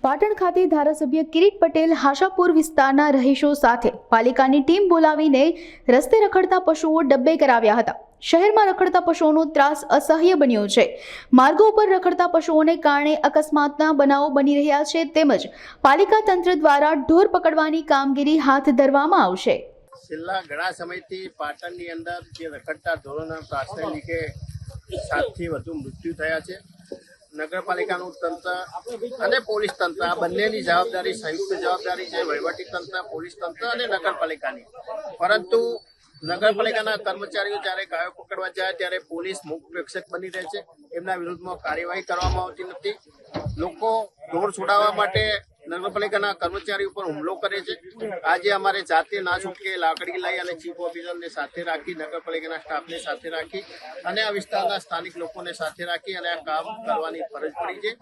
પાટણ ખાતે ધારાસભ્ય કિરીટ પટેલ હાશાપુર વિસ્તારના રહીશો સાથે પાલિકાની ટીમ બોલાવીને રસ્તે રખડતા પશુઓ ડબ્બે કરાવ્યા હતા। શહેરમાં રખડતા પશુઓનો ત્રાસ અસહ્ય બન્યો છે। માર્ગો ઉપર રખડતા પશુઓને કારણે અકસ્માતના બનાવો બની રહ્યા છે, તેમજ પાલિકા તંત્ર દ્વારા ઢોર પકડવાની કામગીરી હાથ ધરવામાં આવશે। છેલ્લા ઘણા સમયથી પાટણની અંદર જે રખડતા ઢોરોના ત્રાસને લીધે 7 થી વધુ મૃત્યુ થયા છે। નગરપાલિકાનું તંત્ર અને પોલીસ તંત્ર આ બંનેની જવાબદારી સંયુક્ત જવાબદારી છે, વહીવટી તંત્ર, પોલીસ તંત્ર અને નગરપાલિકાની। પરંતુ નગરપાલિકાના કર્મચારીઓ જ્યારે ગાયો પકડવા જાય ત્યારે પોલીસ મૂક પ્રેક્ષક બની રહે છે, એમના વિરુદ્ધમાં કાર્યવાહી કરવામાં આવતી નથી। લોકો ઢોર છોડાવવા માટે નગરપાલિકાના કર્મચારી ઉપર હુમલો કરે છે। આજે અમારે જાતે ના છૂટકે લાકડી લઈ અને ચીફ ઓફિસરને સાથે રાખી, નગરપાલિકાના સ્ટાફને સાથે રાખી અને આ વિસ્તારના સ્થાનિક લોકોને સાથે રાખી અને આ કામ કરવાની ફરજ પડી છે।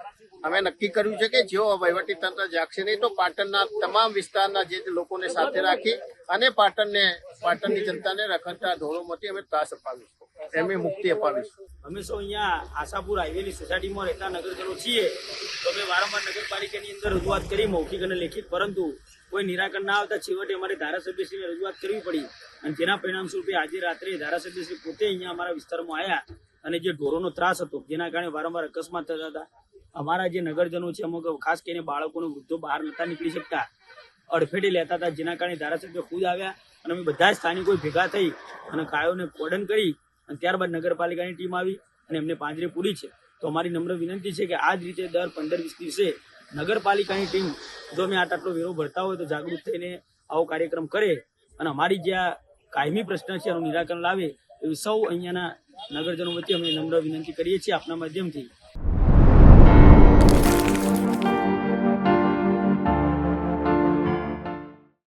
અમે નક્કી કર્યું છે કે જો વહીવટી તંત્ર જાગશે નહીં તો પાટણના તમામ વિસ્તારના જે લોકોને સાથે રાખી અને પાટણની જનતાને રખડતા ઢોરોમાંથી અમે ત્રાસ અપાવીશું, એમની મુક્તિ અપાવીશું। અમે સૌ અહીંયા આશાપુર હાઈવેની સોસાયટીમાં રહેતા નગરજનો છીએ તો અમે વારંવાર નગરપાલિકાની અંદર રજૂઆત કરી, મૌખિક અને લેખિત, પરંતુ કોઈ નિરાકરણ ના આવતા છેવટે અમારે ધારાસભ્યશ્રીને રજૂઆત કરવી પડી અને જેના પરિણામ સ્વરૂપે આજે રાત્રે ધારાસભ્યશ્રી પોતે અહીંયા અમારા વિસ્તારમાં આવ્યા અને જે ઢોરોનો ત્રાસ હતો જેના કારણે વારંવાર અકસ્માત થતા હતા। અમારા જે નગરજનો છે અમુક ખાસ કરીને બાળકોને, વૃદ્ધો બહાર નહોતા નીકળી શકતા, અડફેટે લેતા હતા, જેના કારણે ધારાસભ્ય ખુદ આવ્યા અને અમે બધા જ સ્થાનિકો ભેગા થઈ અને ગાયોને કોર્ડન કરી અને ત્યારબાદ નગરપાલિકાની ટીમ આવી અને એમને પાંજરે પૂરી છે। તો અમારી નમ્ર વિનંતી છે કે આ જ રીતે દર 15-20 દિવસે નગરપાલિકાની ટીમ જો અમે આટલો વેરો ભરતા હોય તો જાગૃત થઈને આવો કાર્યક્રમ કરે અને અમારી જે આ કાયમી પ્રશ્ન છે એનું નિરાકરણ લાવે એવી સૌ અહીંયાના નગરજનો વચ્ચે અમે નમ્ર વિનંતી કરીએ છીએ આપના માધ્યમથી।